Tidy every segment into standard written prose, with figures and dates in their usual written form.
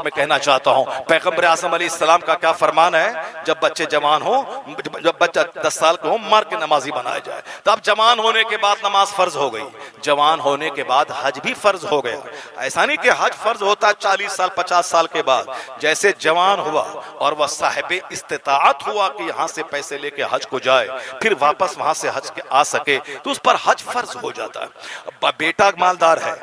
میں کہنا چاہتا ہوں پیغمبر اعظم علیہ السلام کا کیا فرمان ہے، جب بچے جوان ہوں، جب بچہ 10 سال کے ہوں، مار کے نمازی بنایا جائے۔ تو اب جوان ہونے کے بعد نماز فرض ہو گئی، جوان ہونے کے بعد حج بھی فرض ہو گیا۔ ایسا نہیں کہ حج فرض ہوتا ہے 40 سال 50 سال کے بعد، جیسے جوان ہوا اور وہ صاحب استطاعت ہوا کہ یہاں سے پیسے لے کے حج کو جائے، پھر واپس وہاں سے حج کے آ سکے، تو اس پر حج فرض ہو جاتا ہے۔ بیٹا مالدار ہے،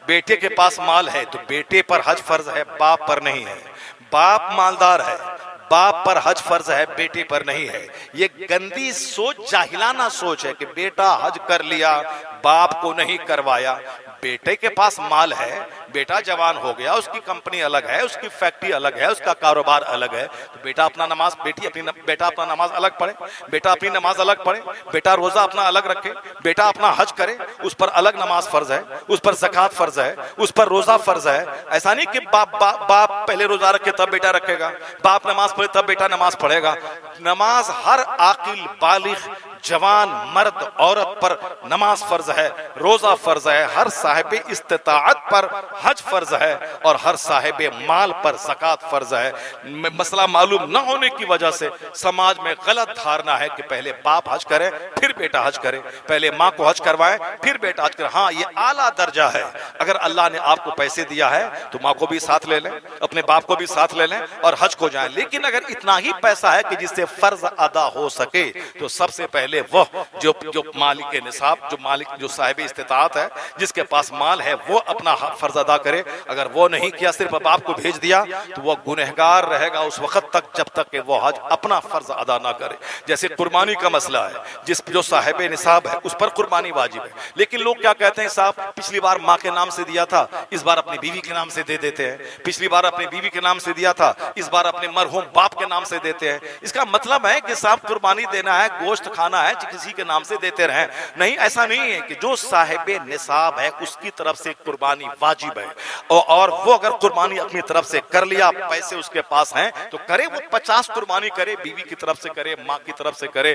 بیٹے کے پاس مال ہے تو بیٹے پر حج فرض ہے، باپ پر نہیں ہے۔ باپ مالدار ہے، باپ پر حج فرض ہے، بیٹے پر نہیں ہے۔ یہ گندی سوچ، جاہلانہ سوچ ہے کہ بیٹا حج کر لیا، باپ کو نہیں کروایا۔ بیٹے کے پاس مال ہے، بیٹا جوان ہو گیا، اس کی کمپنی الگ ہے، اس کی فیکٹری الگ ہے، اس کا کاروبار الگ ہے، تو بیٹا اپنا نماز بیٹا اپنا نماز الگ پڑھے، بیٹا اپنی نماز الگ پڑھے، بیٹا روزہ اپنا الگ رکھے، بیٹا اپنا حج کرے، اس پر الگ نماز فرض ہے، اس پر زکوٰۃ فرض ہے، اس پر روزہ فرض ہے۔ ایسا نہیں کہ باپ پہلے روزہ رکھے تب بیٹا رکھے گا، باپ نماز پڑھے تب بیٹا نماز پڑھے گا۔ نماز ہر عاقل بالغ جوان مرد عورت پر نماز فرض ہے، روزہ فرض ہے، ہر صاحب استطاعت پر حج فرض ہے، اور ہر صاحب مال پر زکوٰۃ فرض ہے۔ مسئلہ معلوم نہ ہونے کی وجہ سے سماج میں غلط دھارنا ہے کہ پہلے باپ حج کرے پھر بیٹا حج کرے، پہلے ماں کو حج کروائے پھر بیٹا حج کرے۔ ہاں، یہ اعلیٰ درجہ ہے۔ اگر اللہ نے آپ کو پیسے دیا ہے تو ماں کو بھی ساتھ لے لیں، اپنے باپ کو بھی ساتھ لے لیں اور حج کو جائیں۔ لیکن اگر اتنا ہی پیسہ ہے کہ جس سے فرض ادا ہو سکے تو سب سے پہلے وہ جو مالک نصاب، جو صاحب استطاعت ہے، جس کے پاس مال ہے، وہ اپنا فرض ادا کرے۔ اگر وہ نہیں کیا، صرف باپ کو بھیج دیا، تو وہ گنہگار رہے گا اس وقت تک جب تک کہ وہ حج اپنا فرض ادا نہ کرے۔ جیسے قربانی کا مسئلہ ہے، جو صاحب نصاب ہے اس پر قربانی واجب ہے، لیکن لوگ کیا کہتے ہیں، صاحب پچھلی بار ماں کے نام سے دیا تھا، اس بار اپنی بیوی کے نام سے دے دیتے ہیں، پچھلی بار اپنی بیوی کے نام سے دیا تھا، اس بار اپنے مرحوم باپ کے نام سے دیتے ہیں۔ اس کا مطلب ہے کہ صاحب قربانی دینا ہے، گوشت کھانا ہے، کسی کے نام سے دیتے رہیں۔ نہیں، ایسا نہیں ہے کہ جو صاحب نصاب ہے اس کی طرف سے قربانی واجب ہے، اور وہ اگر قربانی اپنی طرف سے کر لیا، پیسے اس کے پاس ہیں تو کرے، وہ 50 قربانی کرے، بیوی کی طرف سے کرے، ماں کی طرف سے کرے،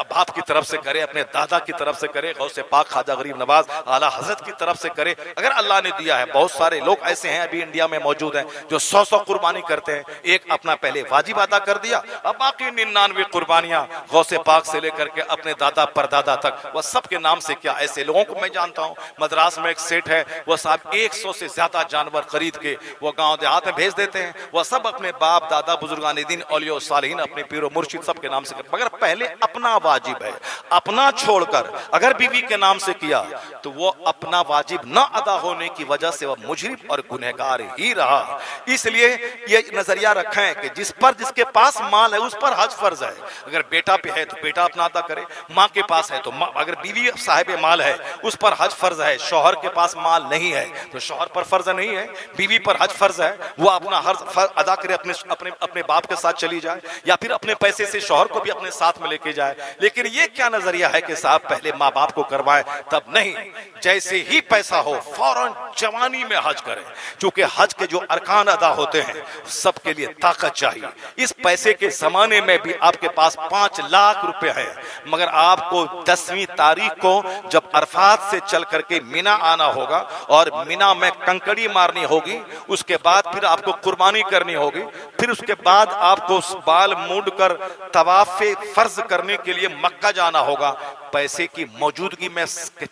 باپ کی طرف سے کرے، اپنے دادا کی طرف سے کرے، غوث پاک خواجہ غریب نواز اعلیٰ حضرت کی طرف سے کرے، اگر اللہ نے دیا ہے۔ بہت سارے لوگ ایسے ہیں ابھی انڈیا میں موجود ہیں جو 100 قربانی کرتے ہیں، ایک اپنا پہلے واجب ادا کر دیا، اب باقی 99 قربانیاں غوث پاک سے لے کر کے اپنے دادا پردادا تک وہ سب کے نام سے کیا۔ ایسے لوگوں کو میں جانتا ہوں، مدراس میں ایک سیٹ ہے، وہ صاحب 100 سے زیادہ جانور خرید کے وہ گاؤں دیہات میں بھیج دیتے ہیں، وہ سب اپنے باپ دادا بزرگان دین اولیاء صالحین اپنے پیر و مرشد سب کے نام سے کرتے، مگر پہلے اپنا واجب ہے، اپنا چھوڑ کر اگر بیوی کے نام سے کیا تو وہ اپنا واجب نہ ادا ہونے کی وجہ سے وہ مجرم اور گنہگار ہی رہا۔ اس لیے یہ نظریہ رکھیں کہ جس کے پاس مال ہے اس پر حج فرض ہے۔ اگر بیٹا پہ ہے تو بیٹا اپنا ادا کرے، ماں کے پاس ہے تو اگر بیوی صاحب مال ہے اس پر حج فرض ہے۔ شوہر کے پاس مال نہیں ہے تو شوہر پر فرض نہیں ہے، بیوی پر حج فرض ہے، وہ اپنا حج ادا کرے، اپنے باپ کے ساتھ چلی جائے، یا پھر اپنے پیسے سے شوہر کو بھی اپنے ساتھ میں لے کے جائے۔ لیکن یہ کیا نظریہ ہے کہ صاحب پہلے ماں باپ کو کروائے تب نہیں، جیسے ہی پیسہ ہو فوراً جوانی میں حج کریں، چونکہ حج کے جو ارکان ادا ہوتے ہیں سب کے لیے طاقت چاہیے۔ اس پیسے کے زمانے میں بھی آپ کے پاس 5 لاکھ روپے ہے، مگر آپ کو 10ویں تاریخ کو جب عرفات سے چل کر کے مینا آنا ہوگا اور مینا میں کنکڑی مارنی ہوگی، اس کے بعد پھر آپ کو قربانی کرنی ہوگی، پھر اس کے بعد آپ کو بال مونڈ کر طواف فرض کرنے کے لیے مکہ جانا ہوگا۔ پیسے کی موجودگی میں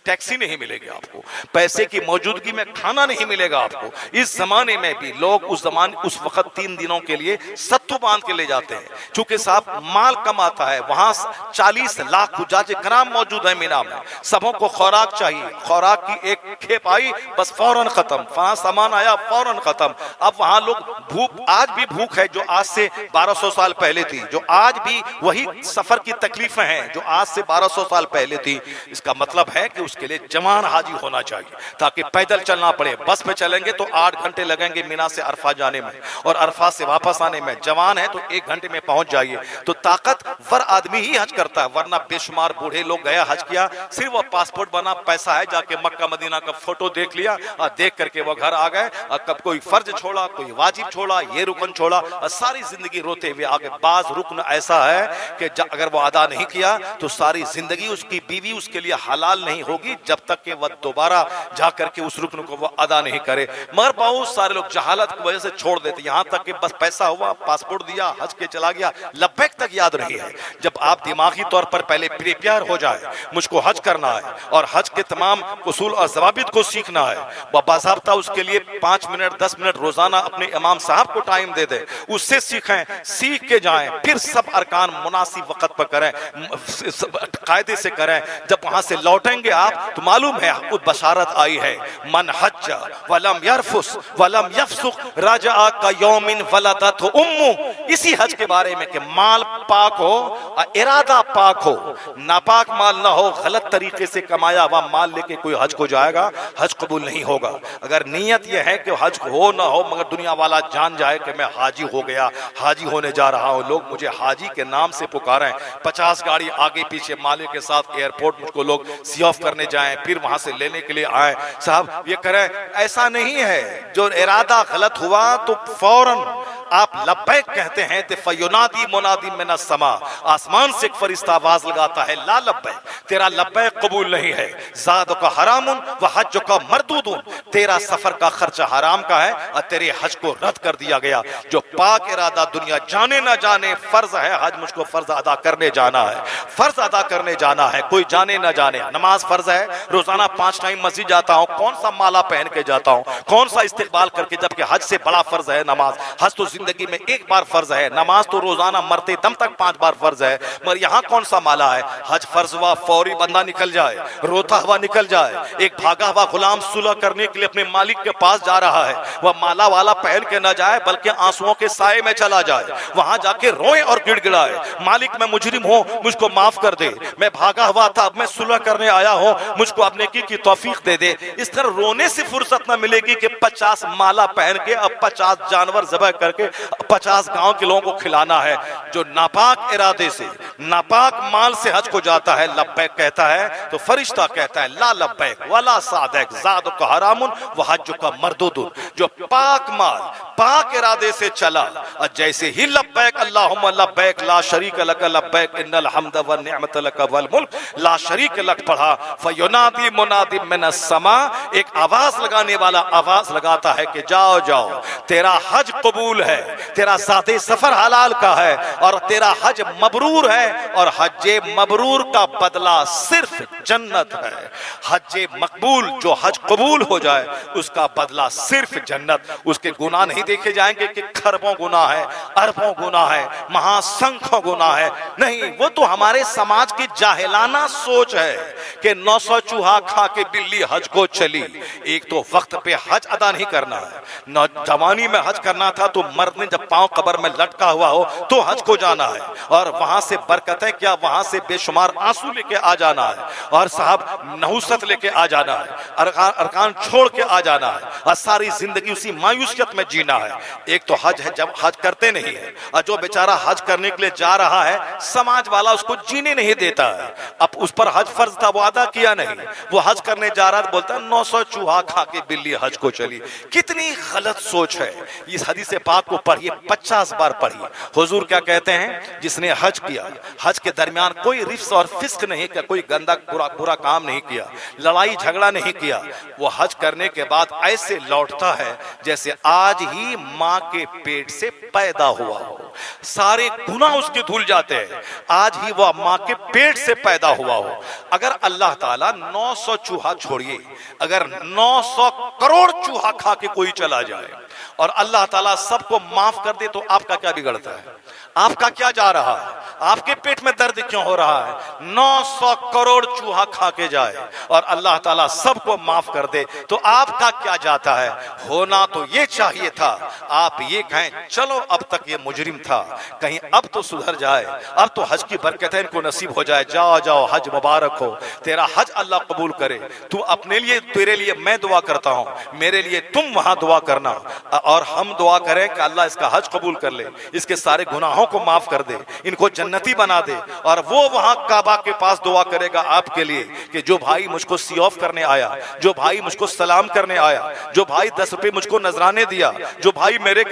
ٹیکسی نہیں ملے گی آپ کو، پیسے کی موجودگی میں کھانا نہیں ملے گا آپ کو۔ اس زمانے میں بھی لوگ اس وقت 3 دنوں کے لیے ستو باندھ کے لے جاتے ہیں، چونکہ صاحب مال کم آتا ہے، وہاں 40 لاکھ حجاج کرام موجود ہیں مینا میں، سبوں کو خوراک چاہیے، خوراک کی ایک کھیپ آئی بس فوراً ختم، وہاں سامان آیا فوراً ختم۔ اب وہاں لوگ آج بھی بھوک ہے جو آج سے 1200 سال پہلے تھی، جو آج بھی وہی سفر کی تکلیفیں ہیں جو آج سے 1200 سال پہلے تھی۔ اس کا مطلب ہے کہ اس کے لیے جوان حاجی ہونا چاہیے تاکہ پیدل چلنا پڑے، بس پہ چلیں گے تو 8 گھنٹے لگیں گے مینا سے عرفہ جانے میں، اور عرفہ سے واپس آنے میں۔ جوان ہے تو 1 گھنٹے میں پہنچ جائیے۔ تو طاقت ور آدمی ہی حج کرتا ہے، ورنہ بے شمار بوڑھے لوگ گیا حج کیا، صرف وہ پاسپورٹ بنا، پیسہ ہے، جا کے مکہ مدینہ کا فوٹو دیکھ لیا اور دیکھ کر کے وہ گھر آ گئے، اور کب کوئی فرض چھوڑا، کوئی واجب چھوڑا، یہ رکن چھوڑا، اور ساری زندگی روتے ہوئے آگے۔ بعض رکن ایسا ہے کہ اگر وہ ادا نہیں کیا تو ساری زندگی اس اس کی بیوی اس کے لیے حلال نہیں ہوگی جب تک کہ وہ دوبارہ جا کر کے اس رکن کو وہ ادا نہیں کرے. مگر بہت سارے لوگ جہالت کی وجہ سے چھوڑ دیتے, یہاں تک کہ بس پیسہ ہوا, پاسپورٹ دیا, حج کے چلا گیا, لبیک تک یاد رہی ہے. جب آپ دماغی طور پر پہلے پریپیئر ہو جائے, مجھ کو حج کرنا ہے اور حج کے تمام اصول اور ضوابط کو سیکھنا ہے, باضابطہ اس کے لیے 5 منٹ 10 منٹ روزانہ اپنے امام صاحب کو ٹائم دے دے, اس سے سیکھیں, سیکھ کے جائیں, پھر سب ارکان مناسب وقت پر کریں, قاعدے سے کریں. جب وہاں سے لوٹیں گے آپ تو معلوم ہے بشارت آئی ہے, من حج ولم یرفس ولم یفسق رجع کیوم ولدتہ امہ. اسی حج کے بارے میں کہ مال پاک ہو, ارادہ پاک ہو, ناپاک مال نہ ہو, غلط طریقے سے کمایا ہوا مال لے کے کوئی حج کو جائے گا, حج قبول نہیں ہوگا. اگر نیت یہ ہے کہ حج ہو نہ ہو مگر دنیا والا جان جائے کہ میں حاجی ہو گیا, حاجی ہونے جا رہا ہوں, لوگ مجھے حاجی کے نام سے پکاریں, 50 گاڑی آگے پیچھے مالک کے ساتھ ایئرپورٹ مجھ کو لوگ سی آف کرنے جائیں, پھر وہاں سے لینے کے لیے آئیں, صاحب یہ کریں, ایسا نہیں ہے. جو ارادہ غلط ہوا تو فوراً آپ لبیک کہتے ہیں تو فینادی منادی من السماء, آسمان سے ایک فرشتہ آواز لگاتا ہے, لا لبیک, تیرا لبیک قبول نہیں ہے. زادک حرام و حجک مردود, تیرا سفر کا خرچہ حرام کا ہے اور تیرے حج کو رد کر دیا گیا. جو پاک ارادہ دنیا جانے نہ جانے, فرض ہے حج, مجھ کو فرض ادا کرنے جانا ہے, فرض ادا کرنے جانا ہے, کوئی جانے نہ جانے. نماز فرض ہے, روزانہ 5 ٹائم مسجد جاتا ہوں, کون سا مالا پہن کے جاتا ہوں, کون سا استقبال کر کے, جبکہ حج سے بڑا فرض ہے نماز. حج تو زندگی میں ایک بار فرض ہے, نماز تو روزانہ مرتے دم تک 5 بار فرض ہے. مگر یہاں کون سا مالا ہے؟ حج فرض ہوا, فوری بندہ نکل جائے, روتا ہوا نکل جائے, ایک بھاگا ہوا غلام صلح کرنے کے لیے اپنے مالک کے پاس جا رہا ہے, وہ مالا والا پہن کے نہ جائے بلکہ آنسوؤں کے سائے میں چلا جائے, وہاں جا کے روئے اور گڑ گڑائے, مالک میں مجرم ہوں, مجھ کو معاف کر دے, میں بھاگا ہوا تھا, اب میں صلح کرنے آیا ہوں, مجھ کو اب نیکی کی توفیق دے دے. اس طرح رونے سے فرصت نہ ملے گی کہ 50 مالا پہن کے اب 50 جانور ذبح کر کے 50 گاؤں کے لوگوں کو کھلانا ہے. جو ناپاک ارادے سے, ناپاک مال سے حج کو جاتا ہے, لبیک کہتا ہے تو فرشتہ کہتا ہے لا لبیک ولا سعدیک زادک حرام و حجک مردود. جو پاک مال پاک ارادے سے چلا, اور جیسے ہی لبیک اللہم لبیک لا شریک لک لبیک ان الحمد والنعمت لک والملک لا شریک لک پڑھا, فینادی منادی من السماء, ایک آواز لگانے والا آواز لگاتا ہے کہ جاؤ جاؤ, تیرا حج قبول ہے, تیرا ذاتی سفر حلال کا ہے, اور تیرا حج مبرور ہے, اور حج مبرور کا بدلہ صرف جنت ہے. حج مقبول, جو حج قبول ہو جائے اس کا بدلہ صرف جنت. اس کے گناہ نہیں دیکھے جائیں گے کہ خربوں گناہ ہے, اربوں گناہ ہے, مہاسنکھوں گناہ ہے, نہیں. وہ تو ہمارے سماج کی جاہلانہ سوچ ہے کہ 900 چوہا کھا کے بلی حج کو چلی. ایک تو وقت پہ حج ادا نہیں کرنا ہے, جوانی میں حج کرنا تھا تو مرد نے جب پاؤں قبر میں لٹکا ہوا ہو تو حج کو جانا ہے, اور وہاں سے برکتیں کیا, وہاں سے بے شمار آنسو لے کے آ جانا ہے, اور صاحب نحوست لے کے آ جانا ہے, ارکان چھوڑ کے آ جانا ہے, اور ساری زندگی اسی مایوسیت میں جینا ہے. ایک تو حج ہے, جب حج کرتے نہیں ہے, اور جو بیچارہ حج کرنے کے لیے جا رہا ہے سماج والا اس کو جینے نہیں دیتا ہے. اب اس پر حج فرض تھا, وہ ادا کیا نہیں, وہ حج کرنے جا رہا ہے, بولتا ہے 900 چوہا کھا کے بلی حج کو چلی. کتنی غلط سوچ ہے. اس حدیث پاک کو پڑھیے, 50 بار پڑھیے. حضور کیا کہتے ہیں, جس نے حج کیا, حج کے درمیان کوئی رفس اور فسق نہیں کیا, کوئی گندا برا کام نہیں کیا, لڑائی جھگڑا نہیں کیا, وہ حج کرنے کے بعد ایسے لوٹتا ہے جیسے آج ہی ماں کے پیٹ سے پیدا ہوا ہو. سارے گناہ اس کے دھل جاتے ہیں, آج ہی وہ ماں کے پیٹ سے پیدا ہوا ہو. اگر اللہ تعالیٰ 900 چوہا چھوڑیے, اگر 900 کروڑ چوہا کھا کے کوئی چلا جائے اور اللہ تعالیٰ سب کو معاف کر دے تو آپ کا کیا بگڑتا ہے؟ آپ کا کیا جا رہا ہے؟ آپ کے پیٹ میں درد کیوں ہو رہا ہے؟ 900 کروڑ چوہا کھا کے جائے اور اللہ تعالیٰ سب کو معاف کر دے تو آپ کا کیا جاتا ہے؟ ہونا تو یہ چاہیے تھا, آپ یہ کہیں چلو اب تک یہ مجرم تھا, کہیں اب تو سدھر جائے, اب تو حج کی برکتیں ان کو نصیب ہو جائے, جاؤ جاؤ حج مبارک ہو, تیرا حج اللہ قبول کرے. تو اپنے لیے, تیرے لیے میں دعا کرتا ہوں, میرے لیے تم وہاں دعا کرنا, اور ہم دعا کریں کہ اللہ اس کا حج قبول کر لے, اس کے سارے گناہوں گناہوں کو معاف کر دے، ان کو جنتی بنا دے، اور وہ وہاں کعبہ کے پاس دعا کرے گا آپ کے لیے کہ جو بھائی مجھ کو سی آف کرنے آیا، جو بھائی مجھ کو سلام کرنے آیا، جو بھائی 10 روپے مجھ کو نذرانے دیا، جو بھائی میرے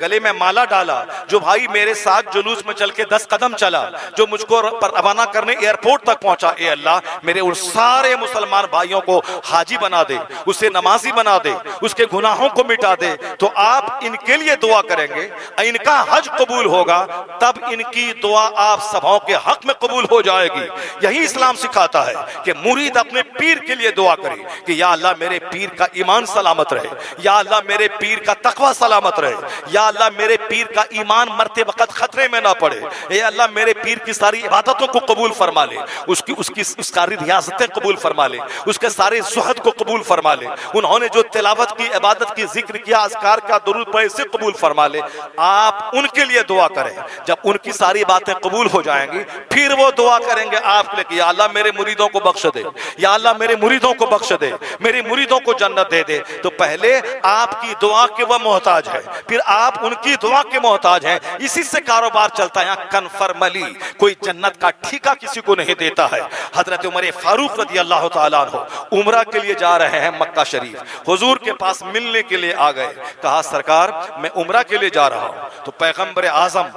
گلے میں مالا ڈالا، جو بھائی میرے ساتھ جلوس میں چل کے 10 قدم چلا، جو مجھ کو روانہ کرنے ایئرپورٹ تک پہنچا، اے اللہ میرے ان سارے مسلمان بھائیوں کو حاجی بنا دے، اسے نمازی بنا دے، اس کے گناہوں کو مٹا دے۔ تو آپ ان کے لیے دعا کریں گے، ان کا حج قبول ہوگا، تب ان کی دعا آپ سبھوں کے حق میں قبول ہو جائے گی۔ یہی اسلام سکھاتا ہے کہ مرید اپنے پیر کے لیے دعا کرے کہ یا اللہ میرے پیر کا ایمان سلامت رہے، یا اللہ میرے پیر کا تقوی سلامت رہے، یا اللہ میرے پیر کا ایمان مرتے وقت خطرے میں نہ پڑے، اے اللہ میرے پیر کی ساری عبادتوں کو قبول فرما لے، اس کی ساری ریاستیں قبول فرما لے، اس کے سارے زہد کو قبول فرما لے، انہوں نے جو تلاوت کی، عبادت کی، ذکر کیا، اذکار کا، درود پڑھے، اسے قبول فرما لے۔ آپ ان کے لیے دعا کریں، جب ان کی ساری باتیں قبول ہو جائیں گی پھر وہ دعا کریں گے آپ کے لیے کہ یا اللہ میرے مریدوں کو بخش دے، یا اللہ میرے مریدوں کو بخش دے، میرے مریدوں کو جنت دے دے۔ تو پہلے آپ کی دعا کے وہ محتاج ہے، پھر آپ ان کی دعا کے محتاج ہیں، اسی سے کاروبار چلتا ہے۔ کنفرملی کوئی جنت کا ٹھیکہ کسی کو نہیں دیتا ہے۔ حضرت عمر فاروق رضی اللہ تعالیٰ عنہ عمرہ کے لیے جا رہے ہیں مکہ شریف، حضور کے پاس ملنے کے لیے آ گئے، کہا سرکار میں عمرہ کے لیے جا رہا ہوں۔ تو پیغمبر اعظم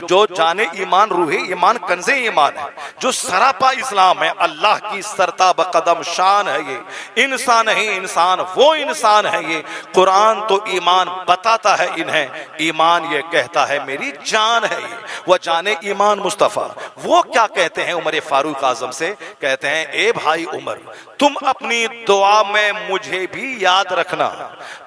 جو جانے ایمان، روح ایمان، کنز ایمان ہے، جو سراپا اسلام ہے، اللہ کی سرتاب قدم شان ہے، یہ انسان نہیں انسان، وہ انسان ہے یہ۔ قرآن تو ایمان بتاتا ہے انہیں، ایمان یہ کہتا ہے میری جان ہے یہ، وہ جانے ایمان مصطفیٰ۔ وہ کیا کہتے ہیں عمر فاروق اعظم سے؟ کہتے ہیں اے بھائی عمر تم اپنی دعا میں مجھے بھی یاد رکھنا،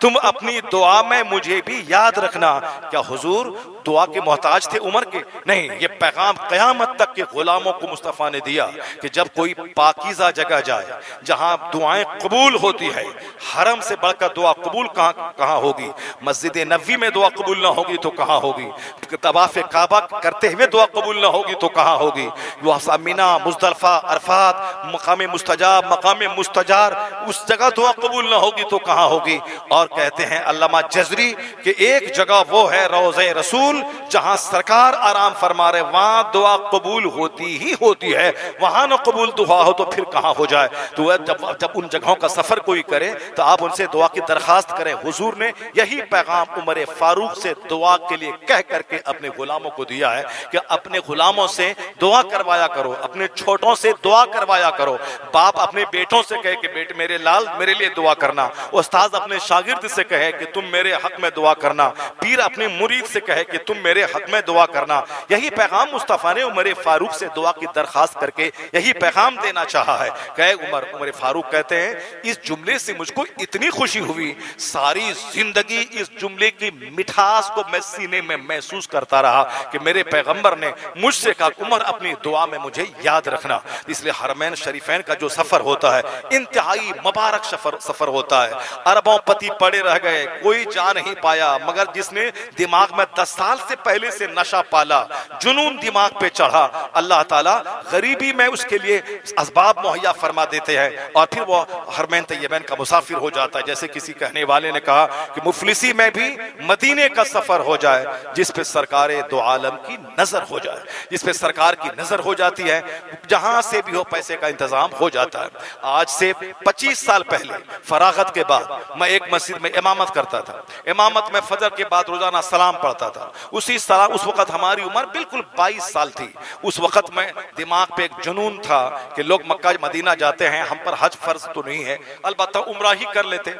تم اپنی دعا میں مجھے بھی یاد رکھنا۔ کیا حضور دعا کے محتاج تھے عمر کے؟ نہیں، یہ پیغام قیامت تک کے غلاموں کو مصطفیٰ نے دیا کہ جب کوئی پاکیزہ جگہ جائے جہاں دعائیں قبول ہوتی ہے، حرم سے بڑھ کر دعا قبول کہاں ہوگی؟ مسجد نبوی میں دعا قبول نہ ہوگی تو کہاں ہوگی؟ طواف کعبہ کرتے ہوئے دعا قبول نہ ہوگی تو کہاں ہوگی؟ وہاں مینا، مزدلفہ، عرفات، مقام مستجاب، مقام مستجار، اس جگہ دعا قبول نہ ہوگی تو کہاں ہوگی؟ اور کہتے ہیں علامہ جزری کہ ایک جگہ وہ ہے روضہ رسول جہاں سرکار آرام فرما رہے، وہاں دعا قبول ہوتی ہی ہوتی ہے، وہاں نہ قبول دعا ہو تو پھر کہاں ہو جائے؟ تو جب ان جگہوں کا سفر کوئی کرے تو آپ ان سے دعا کی درخواست کریں۔ حضور نے یہی پیغام عمر فاروق سے دعا کے لیے کہہ کر کے اپنے غلاموں کو دیا ہے کہ اپنے غلاموں سے دعا کروایا کرو، اپنے چھوٹوں سے دعا کروایا کرو۔ باپ اپنے بیٹوں سے کہے کہ بیٹے میرے لال میرے لیے دعا کرنا، استاد اپنے شاگرد سے کہے کہ تم میرے حق میں دعا کرنا، پیر اپنے مرید سے کہے کہ تم میرے حق میں دعا کرنا۔ یہی پیغام مصطفیٰ نے عمر فاروق سے دعا کی درخواست کر کے یہی پیغام دینا چاہا ہے۔ کہ عمر فاروق کہتے ہیں اس جملے سے مجھ کو اتنی خوشی ہوئی، ساری زندگی اس جملے کی مٹھاس کو میں سینے میں محسوس کرتا رہا کہ میرے پیغمبر نے مجھ سے کہا عمر اپنی دعا میں مجھے یاد رکھنا۔ اس لیے حرمین شریفین کا جو سفر ہوتا ہے انتہائی مبارک سفر ہوتا ہے۔ عربوں پتی پڑے رہ گئے، کوئی جا نہیں پایا، مگر جس نے دماغ میں 10 سال سے پہلے سے نشہ پالا، جنون دماغ پہ چڑھا، اللہ تعالیٰ غریبی میں اس کے لیے اسباب مہیا فرما دیتے ہیں اور پھر وہ حرمین طیبین کا مسافر ہو جاتا ہے۔ جیسے کسی کہنے والے نے کہا کہ مفلسی میں بھی مدینے کا سفر ہو جائے جس پہ سرکار دو عالم کی نظر ہو جائے، جس پہ سرکار کی نظر ہو جاتی ہے، جہاں سے بھی ہو پیسے کا انتظام ہو جاتا ہے۔ آج سے 25 سال پہلے فراغت کے بعد میں ایک مسجد میں امامت کرتا تھا۔ امامت میں فجر کے بعد روزانہ سلام پڑھتا تھا۔ اس وقت ہماری عمر بالکل 22 سال تھی۔ اس وقت میں دماغ پہ ایک جنون تھا کہ لوگ مکہ مدینہ جاتے ہیں، ہم پر حج فرض تو نہیں ہے، البتہ عمرہ ہی کر لیتے،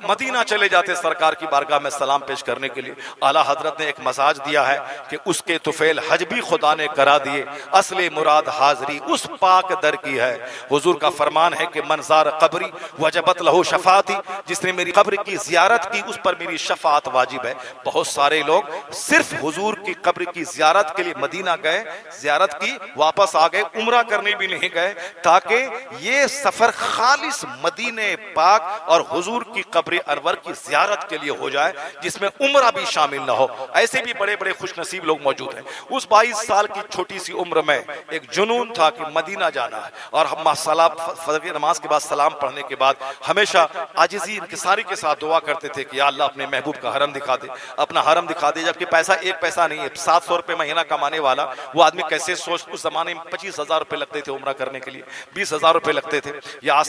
مدینہ چلے جاتے سرکار کی بارگاہ میں سلام پیش کرنے کے لیے۔ اعلیٰ حضرت نے ایک مزاج دیا ہے کہ اس کے طفیل حج بھی خدا نے کرا دیے، اصل مراد حاضری اس پاک در کی ہے۔ حضور کا فرمان ہے کہ من زار قبری وجبت لہو شفاعتی، جس نے میری قبر کی زیارت کی اس پر میری شفاعت واجب ہے۔ بہت سارے لوگ صرف حضور کی قبر کی زیارت کے لیے مدینہ گئے، زیارت کی واپس آ گئے، عمرہ کرنے بھی نہیں گئے، تاکہ یہ سفر خالص مدینہ پاک اور حضور کی قبر انور کی زیارت کے لیے ہو جائے، جس میں عمرہ بھی شامل نہ ہو۔ ایسے بھی بڑے بڑے خوش نصیب لوگ موجود ہیں۔ اس 22 سال کی چھوٹی سی عمر میں ایک جنون تھا کہ مدینہ جانا ہے، اور ہم فجر کی نماز کے بعد سلام پڑھنے کے بعد ہمیشہ عاجزی انکساری کے ساتھ دعا کرتے تھے کہ یا اللہ اپنے محبوب کا حرم دکھا دے، اپنا حرم دکھا دے. جبکہ پیسہ ایک پیسہ نہیں ہے، 700 روپے مہینہ کمانے والا وہ آدمی کیسے سوچ، اس زمانے میں 25,000 روپے لگتے تھے عمرہ کرنے کے لیے، 20,000 روپے لگتے تھے، یا آج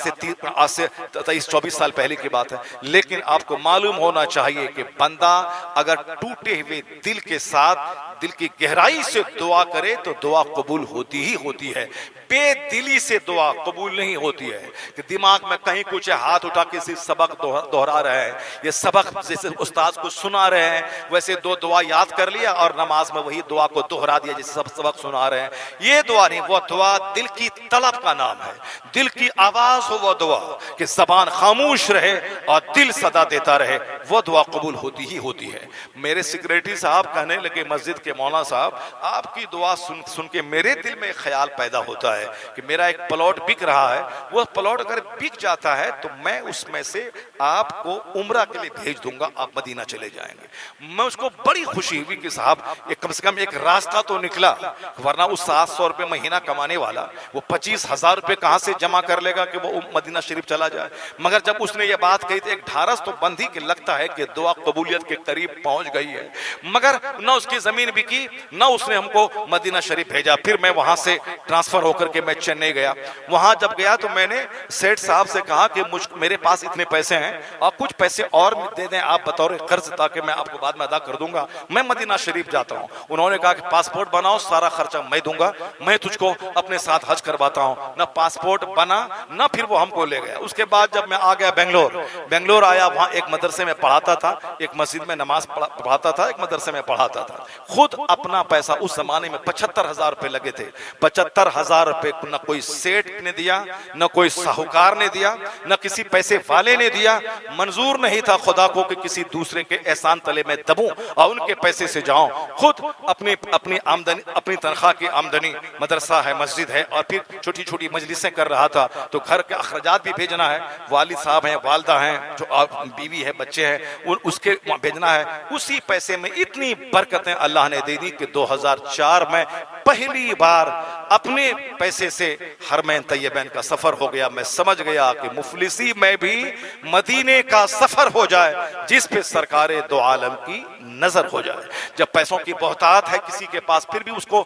سے 23-24 سال پہلے کی بات ہے. لیکن آپ کو معلوم ہونا چاہیے کہ بندہ اگر ٹوٹے ہوئے دل کے ساتھ دل کی گہرائی سے دعا کرے تو دعا قبول ہوتی ہی ہوتی ہے. بے دلی سے دعا قبول نہیں ہوتی ہے کہ دماغ میں کہیں کچھ ہاتھ اٹھا کے صرف سبق دہرا رہے ہیں، یہ سبق جیسے استاذ کو سنا رہے ہیں ویسے دو دعا یاد کر لیا اور نماز میں وہی دعا کو دہرا دیا جیسے سب سبق سنا رہے ہیں. یہ دعا نہیں، وہ دعا دل کی طلب کا نام ہے، دل کی آواز ہو وہ دعا کہ زبان خاموش رہے اور دل صدا دیتا رہے، وہ دعا قبول ہوتی ہی ہوتی ہے. میرے سیکریٹری صاحب کہنے لگے مسجد کے مولانا صاحب آپ کی دعا سن کے میرے دل میں ایک خیال پیدا ہوتا ہے کہ میرا ایک پلاٹ بک رہا ہے، وہ پلاٹ اگر بک جاتا ہے تو میں اس میں سے آپ کو عمرہ کے لیے بھیج دوں گا، آپ مدینہ چلے جائیں گے. میں اس کو بڑی خوشی ہوئی کہ صاحب کم سے کم ایک راستہ تو نکلا، ورنہ اس 700 روپے مہینہ کمانے والا وہ 25,000 روپے کہاں سے جمع کر لے گا کہ وہ مدینہ شریف چلا جائے. مگر جب اس نے یہ بات کہی تو ایک ڈھارس تو بندھی کہ لگتا ہے کہ دعا قبولیت کے قریب پہنچ گئی ہے. مگر نہ اس کی زمین بکی، نہ اس نے ہم کو مدینہ شریف بھیجا. پھر میں وہاں سے ٹرانسفر ہو کر کے میں چنئی گیا. وہاں جب گیا تو میں نے سیٹھ صاحب سے کہا کہ میرے پاس اتنے پیسے ہیں، آپ کچھ پیسے اور دے دیں آپ بطور قرض تاکہ میں آپ کو بعد میں ادا کر دوں گا، میں مدینہ شریف جاتا ہوں. انہوں نے کہا کہ پاسپورٹ بناؤ، سارا خرچہ میں دوں گا، میں تجھ کو اپنے ساتھ حج کرواتا ہوں. نہ پاسپورٹ بنا نہ پھر وہ ہم کو لے گیا. اس کے بعد جب میں آ گیا بنگلور آیا، وہاں ایک مدرسے میں پڑھاتا تھا، ایک مسجد میں نماز پڑھاتا تھا، ایک مدرسے میں پڑھاتا تھا. خود اپنا پیسہ اس زمانے میں 75,000 روپے لگے تھے. 75,000 روپے نہ کوئی سیٹ نے دیا، نہ کوئی ساہوکار نے دیا، نہ کسی پیسے والے نے دیا. منظور نہیں تھا خدا کو کہ کسی دوسرے کے احسان تلے میں دبوں اور ان کے پیسے سے جاؤں. خود اپنی آمدنی، اپنی تنخواہ کی آمدنی، مدرسہ ہے، مسجد ہے، اور پھر چھوٹی چھوٹی مجلسیں کر رہا تھا. تو گھر کے اخراجات بھی بھیجنا ہے، والد صاحب ہیں، والدہ ہیں، جو بیوی ہے، بچے ہیں، اس کے بھیجنا ہے. اسی پیسے میں اتنی برکتیں اللہ نے دے دی کہ 2004 میں پہلی بار اپنے پیسے سے حرمین طیبین کا سفر ہو گیا. میں سمجھ گیا کہ مفلسی میں بھی مدینے کا سفر ہو جائے جس پہ سرکار دو عالم کی نظر ہو جائے. جب پیسوں کی بہتات ہے کسی کے پاس پھر بھی اس کو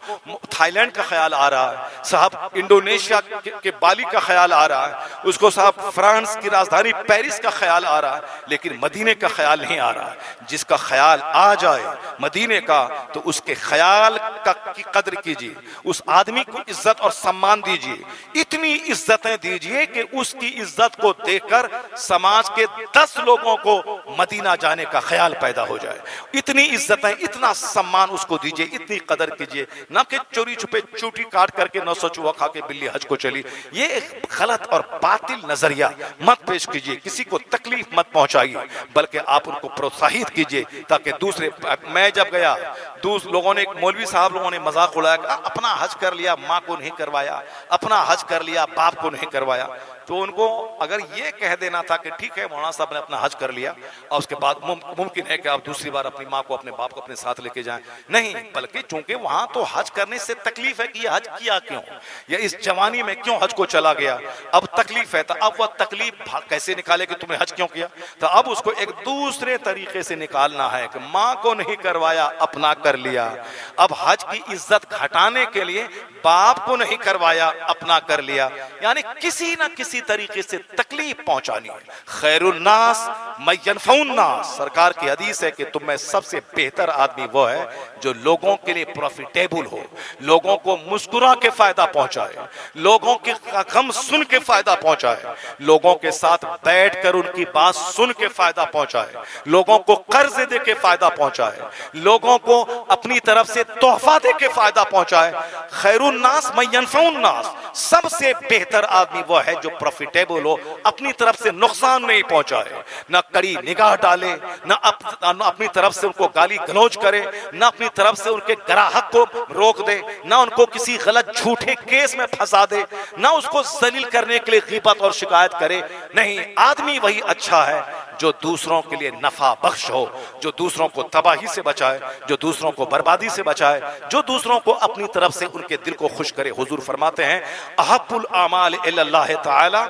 تھائی لینڈ کا خیال آ رہا ہے، صاحب انڈونیشیا کے بالی کا خیال آ رہا ہے، اس کو صاحب فرانس کی راجدھانی پیرس کا خیال آ رہا ہے، لیکن مدینے کا خیال نہیں آ رہا. جس کا خیال آ جائے مدینے کا تو اس کے خیال کی قدر کیجیے، اس آدمی کو عزت اور سمان دیجیے، اتنی عزتیں دیجیے کہ اس کی عزت کو دیکھ کر سماج کے 10 لوگوں کو مدینہ جانے کا خیال پیدا ہو جائے. اتنی عزتیں، اتنا سمان اس کو دیجیے، اتنی قدر کیجیے، نہ کہ چوری چھپے چوٹی کاٹ کر کے 900 چوہا کھا کے بلی حج کو چلی. یہ ایک غلط اور باطل نظریہ مت پیش کیجیے، کسی کو تکلیف مت پہنچائیے، بلکہ آپ ان کو پروتساہت کیجیے تاکہ دوسرے. میں جب گیا لوگوں نے، مولوی صاحب لوگوں نے مذاق اڑایا کہ اپنا حج کر لیا، ماں کو نہیں کروایا، اپنا حج کر لیا، باپ کو نہیں کروایا. تو ان کو اگر یہ کہہ دینا تھا کہ ٹھیک ہے مولانا صاحب نے اپنا حج کر لیا اور اس کے بعد ممکن ہے کہ آپ دوسری بار اپنی ماں کو، اپنے باپ کو اپنے ساتھ لے کے جائیں. نہیں، بلکہ چونکہ وہاں تو حج کرنے سے تکلیف ہے کہ یہ حج کیا کیوں، یا اس جوانی میں کیوں حج کو چلا گیا. اب تکلیف ہے تو اب وہ تکلیف کیسے نکالے کہ تم نے حج کیوں کیا. تو اب اس کو ایک دوسرے طریقے سے نکالنا ہے کہ ماں کو نہیں کروایا، اپنا کر لیا. اب حج کی عزت گھٹانے کے لیے باپ کو نہیں کروایا، اپنا کر لیا، یعنی کسی نہ کسی طریقے سے تکلیف پہنچانی ہے. خیر الناس من ینفع الناس، سرکار کی حدیث ہے کہ تم میں سب سے بہتر آدمی وہ ہے جو لوگوں کے لیے پروفیٹیبل ہو، لوگوں کو مسکرا کے فائدہ پہنچائے، لوگوں کے غم سن کے فائدہ پہنچائے، لوگوں کے ساتھ بیٹھ کر ان کی بات سن کے فائدہ پہنچائے، لوگوں کو قرض دے کے فائدہ پہنچائے، لوگوں کو اپنی طرف سے تحفہ دے کے فائدہ پہنچائے. خیر الناس من ینفع الناس، سب سے بہتر آدمی وہ ہے جو پروفیٹیبل ہو، اپنی طرف سے نقصان نہیں پہنچائے، نہ کڑی نگاہ ڈالے، نہ اپنی طرف سے ان کو گالی گلوچ کرے، نہ اپنی طرف سے ان کے گراہک کو روک دے، نہ ان کو کسی غلط جھوٹے کیس میں پھنسا دے، نہ اس کو ذلیل کرنے کے لیے غیبت اور شکایت کرے. نہیں، آدمی وہی اچھا ہے جو دوسروں کے لیے نفع بخش ہو، جو دوسروں کو تباہی سے بچائے، جو دوسروں کو بربادی سے بچائے، جو دوسروں کو اپنی طرف سے ان کے دل کو خوش کرے۔ حضور فرماتے ہیں احب الاعمال الی اللہ تعالی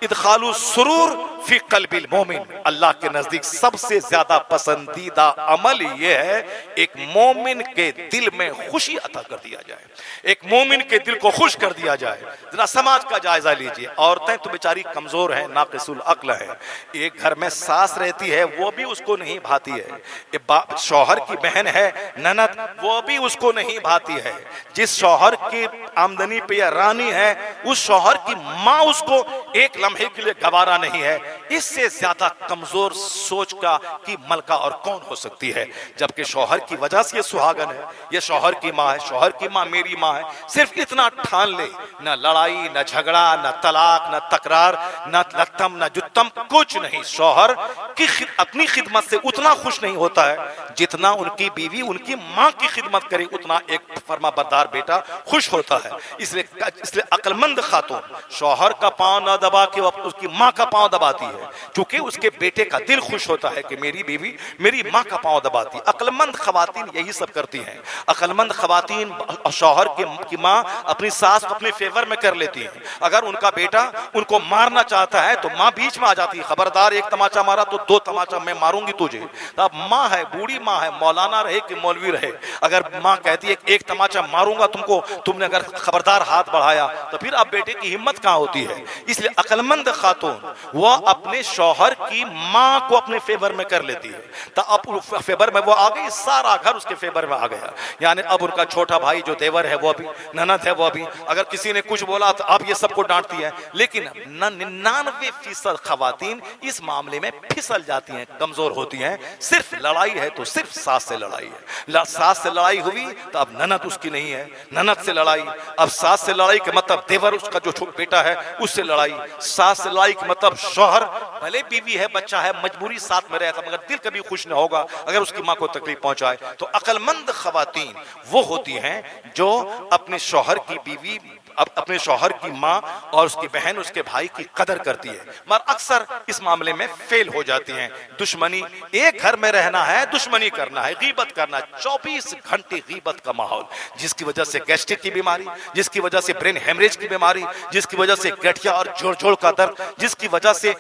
ادخال السرور فی قلب المومن، اللہ کے نزدیک سب سے زیادہ پسندیدہ عمل یہ ہے ایک مومن کے دل میں خوشی عطا کر دیا جائے، ایک مومن کے دل کو خوش کر دیا جائے۔ ذرا سماج کا جائزہ لیجئے، عورتیں تو بیچاری کمزور ہیں، ناقص العقل ہیں، ایک گھر میں ساس رہتی ہے وہ بھی اس کو نہیں بھاتی ہے، شوہر کی بہن ہے نند وہ بھی اس کو نہیں بھاتی ہے، جس شوہر کی آمدنی پہ یہ رانی ہے اس شوہر کی ماں اس کو ایک لمحے کے لیے گوارا نہیں ہے۔ اس سے زیادہ کمزور سوچ کا کی ملکہ اور کون ہو سکتی ہے؟ جبکہ شوہر کی وجہ سے یہ سہاگن ہے، یہ شوہر کی ماں ہے، شوہر کی ماں میری ماں ہے، صرف اتنا ٹھان لے، نہ لڑائی نہ جھگڑا نہ طلاق نہ تکرار نہ لتم نہ جتم کچھ نہیں۔ شوہر کی اپنی خدمت سے اتنا خوش نہیں ہوتا ہے جتنا ان کی بیوی ان کی ماں کی خدمت کرے، اتنا ایک فرما بردار بیٹا خوش ہوتا ہے۔ اس لیے عقل مند خاتون شوہر کا پاؤں نہ دبا کے اس کی ماں کا پاؤں دباتی ہے، چونکہ اس کے بیٹے کا دل خوش ہوتا ہے کہ میری بیوی میری ماں کا پاؤں دباتی ہے۔ عقل مند خواتین یہی سب کرتی ہیں۔ عقل مند خواتین شوہر کی ماں اپنی ساس کو اپنے فیور میں کر لیتی ہیں۔ اگر ان کا بیٹا ان کو مارنا چاہتا ہے تو ماں بیچ میں آ جاتی ہے، خبردار ایک تماچا مارا تو دو تماچا میں ماروں گی تجھے۔ اب ماں ہے، بوڑھی ماں ہے، مولانا رہے کہ مولوی رہے، اگر ماں کہتی ہے ایک تماچا ماروں گا تم کو، تم نے اگر خبردار ہاتھ بڑھایا تو پھر اب بیٹے کی ہمت کہاں ہوتی ہے؟ اس لیے عقل مند خاتون وہ اپنے شوہر کی ماں کو اپنے فیور میں کر لیتی ہے، تو اب فیور میں وہ آ گئی، سارا گھر اس کے فیور میں آ گیا۔ یعنی اب ان کا چھوٹا بھائی جو دیور ہے وہ بھی، نند ہے وہ بھی، اگر کسی نے کچھ بولا تو اب یہ سب کو ڈانٹتی ہے۔ لیکن 99% خواتین اس معاملے میں پھسل جاتی ہیں، کمزور ہوتی ہیں۔ صرف لڑائی ہے تو صرف ساس سے لڑائی ہے، ساس سے لڑائی ہوئی تو اب نند اس کی نہیں ہے، نند سے لڑائی، اب ساس سے لڑائی کے مطلب دیور اس کا جو بیٹا ہے اس سے لڑائی، ساس سے لڑائی کے مطلب شوہر بھلے بیوی ہے بچہ ہے مجبوری ساتھ میں رہتا مگر دل کبھی خوش نہ ہوگا اگر اس کی ماں کو تکلیف پہنچائے۔ تو عقل مند خواتین وہ ہوتی ہیں جو اپنے شوہر کی بیوی، اپنے شوہر کی ماں اور اس کی بہن اس کے بھائی کی قدر کرتی ہے، مگر اکثر اس معاملے میں فیل ہو جاتی ہیں۔ دشمنی، ایک گھر میں رہنا ہے دشمنی کرنا ہے، غیبت کرنا ہے، 24 گھنٹے غیبت کا ماحول، جس کی وجہ سے گیسٹرک کی بیماری، جس کی وجہ سے برین ہیمریج کی بیماری، جس کی وجہ سے گٹھیا اور جوڑ جوڑ کا درد، جس کی وجہ سے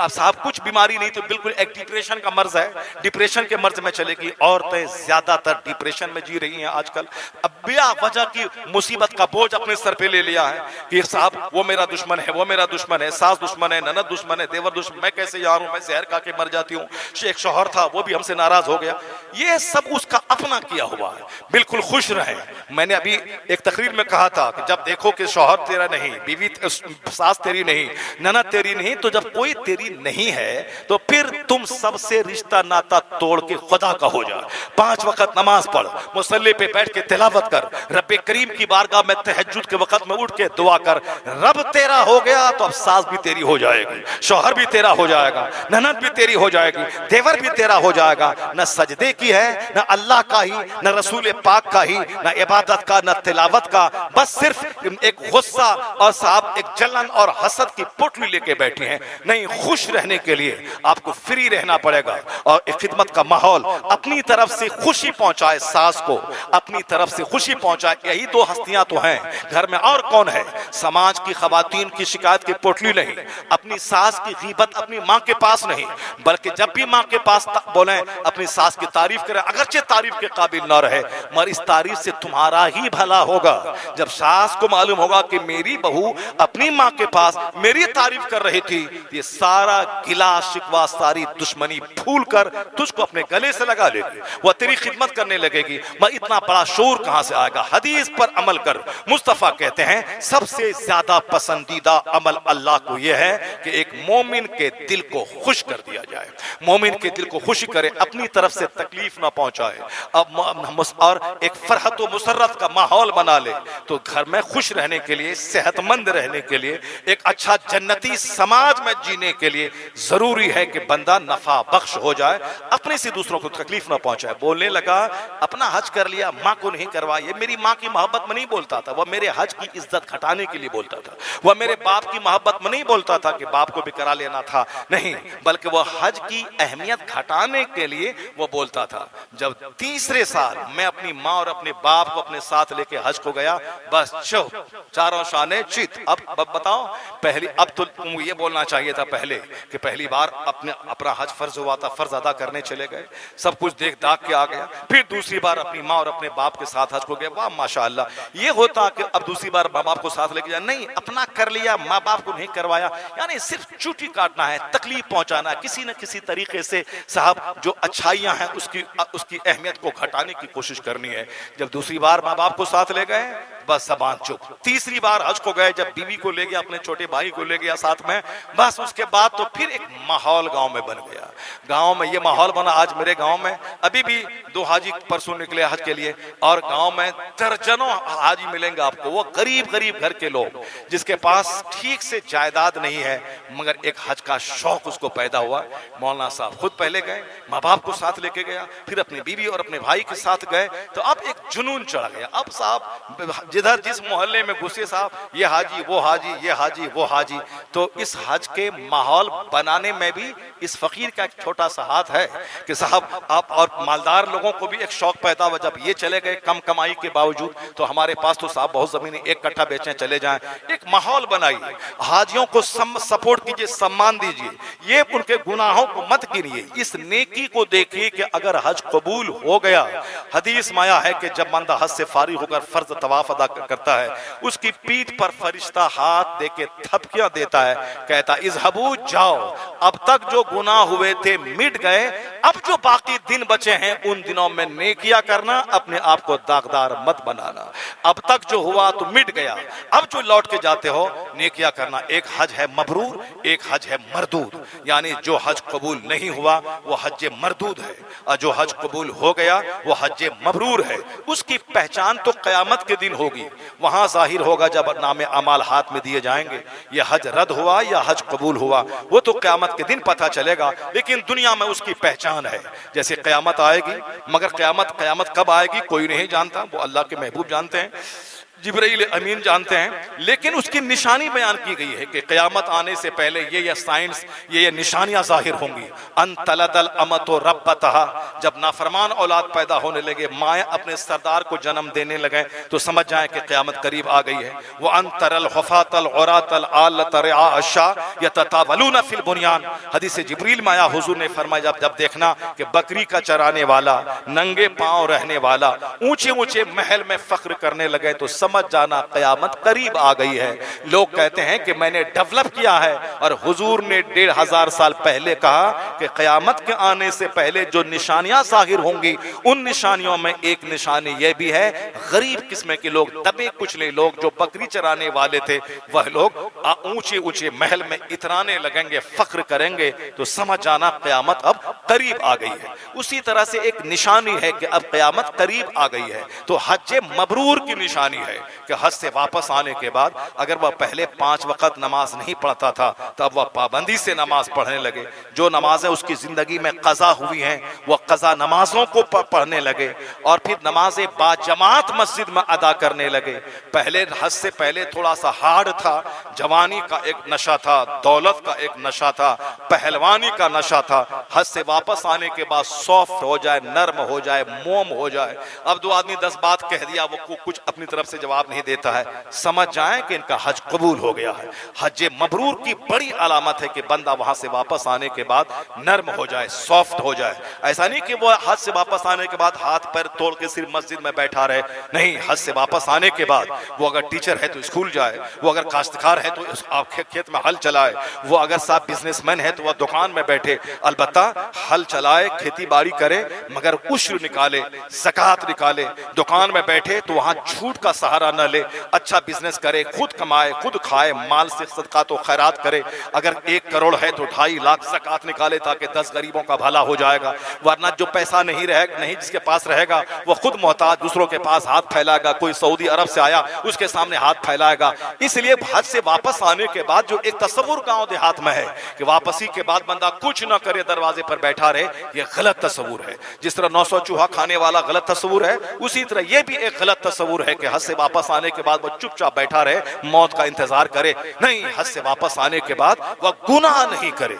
صاحب کچھ بیماری نہیں تو بالکل ایک ڈپریشن کا مرض ہے، ڈپریشن کے مرض میں چلے گی۔ عورتیں زیادہ تر ڈپریشن میں جی رہی ہیں آج کل، اب بلا وجہ کی مصیبت کا بوجھ اپنے سر پہ لے لیا ہے کہ صاحب وہ میرا دشمن ہے، وہ میرا دشمن ہے، ساس دشمن ہے، نند دشمن ہے، دیور دشمن، میں کیسے یار ہوں، میں زہر کھا کے مر جاتی ہوں، ایک شوہر تھا وہ بھی ہم سے ناراض ہو گیا۔ یہ سب اس کا اپنا کیا ہوا ہے۔ بالکل خوش رہیں۔ میں نے ابھی ایک تقریر میں کہا تھا کہ جب دیکھو کہ شوہر تیرا نہیں، بیوی ساس تیری نہیں، نند تیری نہیں، تو جب کوئی تیری نہیں ہے تو پھر تم سب سے رشتہ ناتا توڑ کے خدا کا ہو جا۔ 5 وقت نماز پڑھ، مصلی پہ بیٹھ کے تلاوت کر، رب کریم کی بارگاہ میں تہجد کے وقت میں اٹھ کے دعا کر۔ رب تیرا ہو گیا تو اب ساس بھی تیری ہو جائے گی، شوہر بھی تیرا ہو جائے گا، نند بھی تیری ہو جائے گی، دیور بھی تیرا ہو جائے گا۔ نہ سجدے کی ہے، نہ اللہ کا ہی، نہ رسول پاک کا ہی، نہ عبادت کا، نہ تلاوت کا، بس صرف ایک غصہ اور صاحب ایک جلن اور حسد کی پٹلی لے کے بیٹھے ہیں۔ نہیں، خوش رہنے کے لیے آپ کو فری رہنا پڑے گا اور ایک خدمت کا ماحول، اپنی طرف سے خوشی پہنچائے ساس کو، اپنی طرف سے خوشی پہنچائے۔ یہی 2 ہستیاں تو ہیں گھر میں، اور کون ہے؟ سماج کی خواتین کی شکایت کی پوٹلی نہیں، اپنی ساس کی غیبت اپنی ماں کے پاس نہیں، بلکہ جب بھی ماں کے پاس بولیں اپنی ساس کی تعریف کریں، اگرچہ تعریف کے قابل نہ رہے مگر اس تعریف سے تمہارا ہی بھلا ہوگا۔ جب ساس کو معلوم ہوگا کہ میری بہو اپنی ماں کے پاس میری تعریف کر رہی تھی، یہ سارا گلا شکوا ساری دشمنی بھول کر تجھ کو اپنے گلے سے لگا لے گی، وہ تیری خدمت کرنے لگے گی۔ میں اتنا بڑا شعور کہاں سے آئے گا؟ حدیث پر عمل کر۔ مصطفیٰ کہتے ہیں سب سے زیادہ پسندیدہ عمل اللہ کو یہ ہے کہ ایک مومن کے دل کو خوش کر دیا جائے، مومن کے دل کو خوشی کرے، اپنی طرف سے تکلیف نہ پہنچائے اور ایک فرحت و مسرت کا ماحول بنا لے۔ تو گھر میں خوش رہنے کے لیے، صحت مند رہنے کے لیے، ایک اچھا جنتی سماج میں جینے کے لیے ضروری ہے کہ بندہ نفع بخش ہو جائے، اپنے سے دوسروں کو تکلیف نہ پہنچائے۔ بولنے لگا اپنا حج کر لیا، ماں کو نہیں کروا، یہ میری ماں کی محبت میں نہیں بولتا تھا، وہ میرے حج کی عزت گھٹانے کے لیے بولتا تھا. وہ میرے باپ کی محبت میں نہیں بولتا تھا کہ باپ کو بھی کرا لینا تھا, نہیں, بلکہ وہ حج کی اہمیت گھٹانے کے لیے وہ بولتا تھا. جب تیسرے سال میں اپنی ماں اور اپنے باپ کو اپنے ساتھ لے کے حج کو گیا, بس چپ, چاروں شانے چیت. اب بتاؤ, اب تو یہ بولنا چاہیے تھا پہلے کہ پہلی بار اپنا حج فرض ہوا تھا, فرض ادا کرنے چلے گئے, سب کچھ دیکھ داکھ کے آ گیا. پھر دوسری بار اپنی ماں اور اپنے باپ کے ساتھ حج کو گیا. واہ ماشاءاللہ, یہ ہوتا کہ اب دوسری بار ماں باپ کو ساتھ لے کے جائے, نہیں, اپنا کر لیا, ماں باپ کو نہیں کروایا. یعنی صرف چوٹی کاٹنا ہے, تکلیف پہنچانا ہے, کسی نہ کسی طریقے سے صاحب جو اچھائیاں ہیں اس کی اہمیت کو گھٹانے کی کوشش کرنی ہے. جب دوسری بار ماں باپ کو ساتھ لے گئے, بس زبان چپ. تیسری بار حج کو گئے, جب بیوی کو لے گیا, اپنے چھوٹے بھائی کو لے گیا ساتھ میں, بس اس کے بعد تو پھر ایک ماحول گاؤں میں بن گیا. گاؤں میں یہ ماحول بنا, آج میرے گاؤں میں ابھی بھی 2 حاجی پرسوں نکلے حج کے لیے, اور گاؤں میں درجنوں حاجی ملیں گے آپ کو. وہ غریب گھر کے لوگ جس کے پاس ٹھیک سے جائیداد نہیں ہے, مگر ایک حج کا شوق اس کو پیدا ہوا. مولانا صاحب خود پہلے گئے, ماں باپ کو ساتھ لے کے گیا, پھر اپنی بیوی اور اپنے بھائی کے ساتھ گئے, تو اب ایک جنون چڑھ گیا. اب صاحب جدھر جس محلے میں گھسے, صاحب یہ حاجی وہ حاجی, یہ حاجی وہ حاجی. تو اس حج کے ماحول بنانے میں بھی اس فقیر کا ایک چھوٹا سا ہاتھ ہے کہ صاحب آپ, اور مالدار لوگوں کو بھی ایک شوق پیدا ہوا. جب یہ چلے گئے کم کمائی کے باوجود, تو ہمارے پاس تو صاحب بہت زمینیں, 1 کٹھا بیچنے چلے جائیں. ایک ماحول بنائیے, حاجیوں کو سپورٹ کیجیے, سمان دیجیے, یہ ان کے گناہوں کو مت گنیے, اس نیکی کو دیکھیے کہ اگر حج قبول ہو گیا. حدیث میں آیا ہے کہ جب بندہ حج سے فارغ ہو کر فرض طواف ادا کرتا ہے, اس کی پیٹھ پر فرشتہ ہاتھ دے کے تھپکیاں دیتا ہے, کہتا اذهبوا, جاؤ, اب تک جو گناہ ہوئے تھے مٹ گئے, اب جو باقی دن بچے ہیں ان دنوں میں نیکیاں کرنا, اپنے آپ کو داغدار مت بنانا. اب تک جو ہوا تو مٹ گیا, اب جو لوٹ کے جاتے ہو نیکیاں کرنا. ایک حج ہے مبرور, ایک حج ہے مردود. یعنی جو حج قبول نہیں ہوا وہ حج مردود ہے, اور جو حج قبول ہو گیا وہ حج مبرور ہے. اس کی پہچان تو قیامت کے دن ہوگی, وہاں ظاہر ہوگا جب نام اعمال ہاتھ میں دیے جائیں گے. یہ حج رد ہوا یا حج قبول ہوا وہ تو قیامت کے دن پتہ چلے گا, لیکن دنیا میں اس کی پہچان ہے. جیسے قیامت آئے گی, مگر قیامت کب آئے گی کوئی نہیں جانتا, وہ اللہ کے محبوب جانتے ہیں, جبرائیل امین جانتے ہیں. لیکن اس کی نشانی بیان کی گئی ہے کہ قیامت آنے سے پہلے یہ سائنس, یہ نشانیاں ظاہر ہوں گی. ان تلد الامۃ ربتها, جب نافرمان اولاد پیدا ہونے لگے, مائیں اپنے سردار کو جنم دینے لگیں, تو سمجھ جائیں کہ قیامت قریب آ گئی ہے. وان تر الحفاۃ العراۃ العالۃ رعاء الشاء یتطاولون فی البنیان, حدیث جبریل میں آیا, حضور نے فرمایا جب دیکھنا کہ بکری کا چرانے والا, ننگے پاؤں رہنے والا اونچے اونچے محل میں فخر کرنے لگے, تو سمجھ جانا قیامت قریب آ گئی ہے. لوگ کہتے ہیں کہ میں نے ڈیولپ کیا ہے, اور حضور نے 1500 سال پہلے کہا کہ قیامت کے آنے سے پہلے جو نشانیاں ظاہر ہوں گی, ان نشانیوں میں ایک نشانی یہ بھی ہے, غریب قسم کے لوگ, دبے کچلے لوگ جو بکری چرانے والے تھے, وہ لوگ اونچے اونچے محل میں اترانے لگیں گے, فخر کریں گے, تو سمجھ جانا قیامت اب قریب آ گئی ہے. اسی طرح سے ایک نشانی ہے کہ اب قیامت قریب آ گئی ہے. تو حج مبرور کی نشانی ہے کہ حج سے واپس آنے کے بعد اگر وہ پہلے 5 وقت نماز نہیں پڑھتا تھا, تب وہ پابندی سے نماز پڑھنے لگے. جو نمازیں اس کی زندگی میں قضا ہوئی ہیں, وہ قضا نمازوں کو پڑھنے لگے, اور پھر نمازیں با جماعت مسجد میں ادا کرنے لگے. پہلے حج سے پہلے تھوڑا سا ہارڈ تھا, جوانی کا ایک نشہ تھا, دولت کا ایک نشہ تھا, پہلوانی کا نشہ تھا. حج سے واپس آنے کے بعد سافٹ ہو جائے, نرم ہو جائے, موم ہو جائے. اب 2 آدمی 10 بات کہہ دیا, وہ کچھ اپنی طرف سے جواب نہیں دیتا ہے, سمجھ جائیں کہ ان کا حج قبول ہو گیا ہے. حج مبرور کی بڑی علامت ہے کہ بندہ وہاں سے واپس آنے کے بعد نرم ہو جائے, سافٹ ہو جائے. ایسا نہیں کہ وہ حج سے واپس آنے کے بعد ہاتھ پیر توڑ کے صرف مسجد میں بیٹھا رہے, نہیں. حج سے واپس آنے کے بعد وہ اگر ٹیچر ہے تو اسکول جائے, وہ اگر کاشتکار ہے تو کھیت میں ہل چلائے, وہ اگر صاحب بزنس مین ہے تو وہ دکان میں بیٹھے, البتہ ہل چلائے, کھیتی باڑی کرے, مگر عشر نکالے, زکوٰۃ نکالے. دکان میں بیٹھے تو وہاں جھوٹ کا سہارا نہ لے, اچھا بزنس کرے, خود کمائے, خود کھائے, مال سے صدقات و خیرات کرے. اگر 1 کروڑ ہے تو 2.5 لاکھ زکوٰۃ نکالے تاکہ 10 غریبوں کا بھلا ہو جائے گا. ورنہ جو پیسہ نہیں جس کے پاس رہے گا وہ خود محتاج دوسروں کے پاس ہاتھ پھیلائے گا. کوئی سعودی عرب سے آیا, اس کے سامنے ہاتھ پھیلائے گا. اس لیے حج سے واپس آنے کے بعد جو ایک تصور گاؤں دیہات میں ہے کہ واپسی کے بعد بندہ کچھ نہ کرے, دروازے پر بیٹھے بیٹھا رہے، یہ غلط تصور ہے۔ جس طرح 900 چوہا کھانے والا غلط تصور ہے، اسی طرح یہ بھی ایک غلط تصور ہے کہ حج سے واپس آنے کے بعد وہ چپ چاپ بیٹھا رہے، موت کا انتظار کرے۔ نہیں، حج سے واپس آنے کے بعد وہ گناہ نہیں کرے،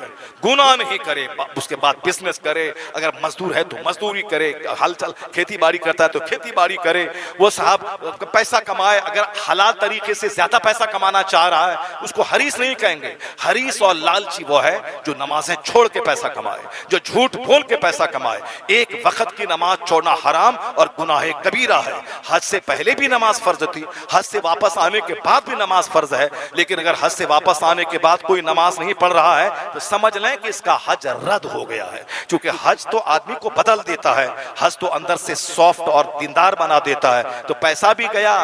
گناہ نہیں کرے، اس کے بعد بزنس کرے، اگر مزدور ہے تو مزدوری کرے، ہل چل کھیتی باڑی کرتا ہے تو کھیتی باڑی کرے، وہ صاحب پیسہ کمائے، اگر حلال طریقے سے زیادہ پیسہ کمانا چاہ رہا ہے اس کو حریص نہیں کہیں گے۔ حریص اور لالچی وہ ہے جو نمازیں چھوڑ کے پیسہ کمائے، جو جھوٹ بول کے پیسہ کمائے۔ ایک وقت کی نماز چھوڑنا حرام اور گناہ کبیرہ ہے۔ حج سے پہلے بھی نماز فرض تھی، حج سے واپس آنے کے بعد بھی نماز فرض ہے، لیکن اگر حج سے واپس آنے کے بعد کوئی نماز نہیں پڑھ رہا ہے تو سمجھ لیں کہ اس کا حج رد ہو گیا ہے، کیونکہ حج تو آدمی کو بدل دیتا ہے، حج تو اندر سے سافٹ اور دیندار بنا دیتا ہے۔ تو پیسہ بھی گیا،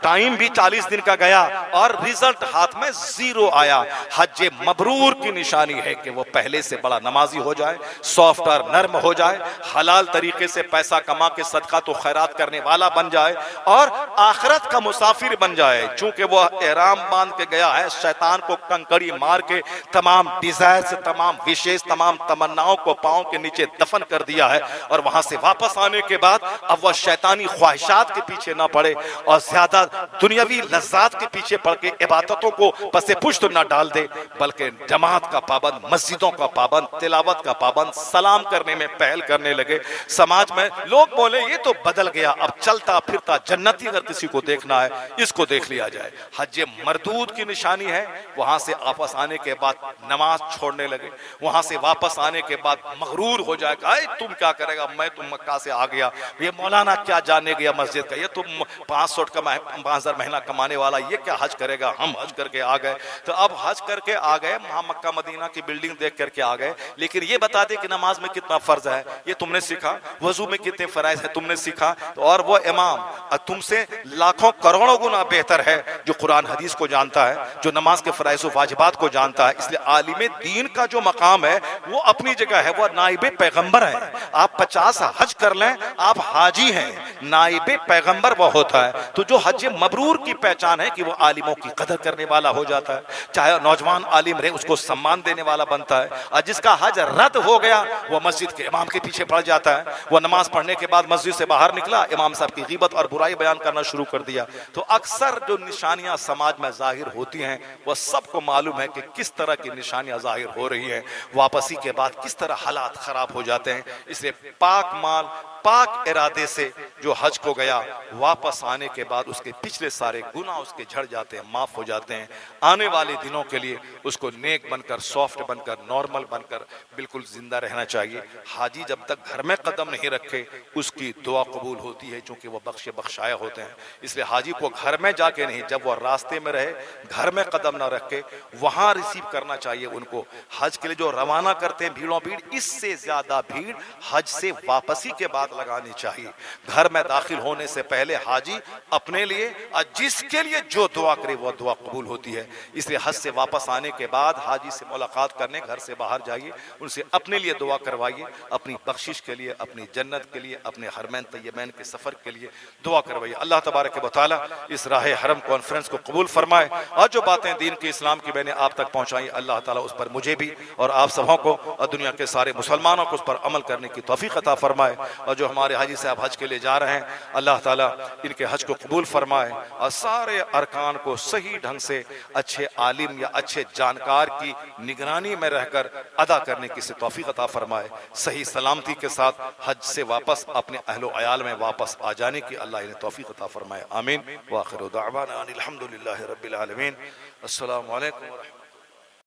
ٹائم بھی 40 دن کا گیا، اور ریزلٹ ہاتھ میں زیرو آیا۔ حج مبرور کی نشانی ہے کہ وہ پہلے سے بڑا نمازی ہو جائے، سافٹ اور نرم ہو جائے، حلال طریقے سے پیسہ کما کے صدقہ تو خیرات کرنے والا بن جائے، اور آخرت کا مسافر بن جائے۔ چونکہ وہ احرام باندھ کے گیا ہے، شیطان کو کنکڑی مار کے تمام ڈیزائرز، تمام وشیز، تمام تمناؤں کو پاؤں کے نیچے دفن کر دیا ہے، اور وہاں سے واپس آنے کے بعد اب وہ شیطانی خواہشات کے پیچھے نہ پڑے اور زیادہ دنیاوی لذات کے پیچھے پڑ کے عبادتوں کو پس پشت نہ ڈال دے، بلکہ جماعت کا پابند، مسجدوں کا پابند، تلاوت کا پابند، سلام کرنے میں پہل کرنے لگے۔ سماج میں لوگ بولے یہ تو بدل گیا، اب چلتا پھرتا جنتی اگر کسی کو دیکھنا ہے اس کو دیکھ لیا جائے۔ حج مردود کی نشانی ہے، وہاں سے واپس آنے کے بعد نماز چھوڑنے لگے، وہاں سے واپس آنے کے بعد مغرور ہو جائے گا، اے تم کیا کرے گا، میں تم مکہ سے آ گیا، یہ مولانا کیا جانے گیا مسجد کا، یہ تم 500 کا 5000 مہینہ کمانے والا یہ کیا حج کرے گا، ہم حج کر کے آ گئے۔ تو اب حج کر کے آ گئے، وہاں مکہ مدینہ کی بلڈنگ دیکھ کر کے آ گئے، لیکن یہ بتا دے کہ نماز میں کتنا فرض ہے یہ تم نے سیکھا، وضو میں کتنے فرائض ہیں تم نے سیکھا، اور وہ امام تم سے لاکھوں کروڑوں گنا بہتر ہے جو قرآن حدیث کو جانتا ہے، جو نماز کے فرائض و واجبات کو جانتا ہے۔ اس لیے عالم دین کا جو مقام ہے وہ اپنی جگہ ہے، وہ نائب پیغمبر ہے۔ آپ 50 حج کر لیں آپ حاجی ہیں، نائب پیغمبر وہ ہوتا ہے۔ تو جو حج مبرور کی پہچان ہے کہ وہ عالموں کی قدر کرنے والا ہو جاتا ہے، چاہے نوجوان عالم رہے اس کو سمان دینے والا بنتا ہے، اور جس کا حج رد ہو گیا وہ مسجد کے امام کے پیچھے پڑ جاتا ہے۔ وہ نماز پڑھنے کے بعد مسجد سے باہر نکلا، امام صاحب کی غیبت اور برائی بیان کرنا شروع کر دیا۔ تو اکثر جو نشانیاں سماج میں ظاہر ہوتی ہیں وہ سب کو معلوم ہے کہ کس طرح کی نشانیاں ظاہر ہو رہی ہیں، واپسی کے بعد کس طرح حالات خراب ہو جاتے ہیں۔ اس لیے پاک مال پاک ارادے سے جو حج کو گیا، واپس آنے کے بعد اس کے پچھلے سارے گناہ اس کے جھڑ جاتے ہیں، معاف ہو جاتے ہیں۔ آنے والے دنوں کے لیے اس کو نیک بن کر، سافٹ بن کر، نارمل بن کر بالکل زندہ رہنا چاہیے۔ حاجی جب تک گھر میں قدم نہیں رکھے اس کی دعا قبول ہوتی ہے، چونکہ وہ بخشائے ہوتے ہیں۔ اس لیے حاجی کو گھر میں جا کے نہیں، جب وہ راستے میں رہے، گھر میں قدم نہ رکھے، وہاں ریسیو کرنا چاہیے ان کو۔ حج کے لیے جو روانہ کرتے ہیں بھیڑوں بھیڑ، اس سے زیادہ بھیڑ حج سے واپسی کے بعد لگانی چاہیے۔ گھر میں داخل ہونے سے پہلے حاجی اپنے لیے اور جس کے لیے جو دعا کرے وہ دعا قبول ہوتی ہے۔ اس لیے حج سے واپس آنے کے بعد حاجی سے ملاقات کرنے گھر سے باہر جائیے، ان سے اپنے لیے دعا کروائیے، اپنی بخشش کے لیے، اپنی جنت کے لیے، اپنے حرمین طیبین کے سفر کے لیے دعا کروائیے۔ اللہ تبارک و تعالی اس راہ حرم کانفرنس کو قبول فرمائے، اور جو باتیں دین کے اسلام کی میں نے آپ تک پہنچائی اللہ تعالیٰ اس پر مجھے بھی اور آپ سبوں کو اور دنیا کے سارے مسلمانوں کو اس پر عمل کرنے کی توفیق عطا فرمائے۔ اور جو ہمارے حاجی صاحب حج کے لیے جا رہے ہیں اللہ تعالیٰ ان کے حج کو قبول فرمائے، اور سارے ارکان کو صحیح ڈھنگ سے اچھے عالم یا اچھے جانکار کی نگرانی میں رہ کر ادا کرنے کی توفیق عطا فرمائے، صحیح سلامتی کے ساتھ حج سے واپس اپنے اہل و عیال میں واپس آ جانے کی اللہ انہیں توفیق عطا فرمائے، آمین۔ وآخر دعوانا ان الحمد للہ رب العالمین۔ السلام علیکم ورحمۃ اللہ۔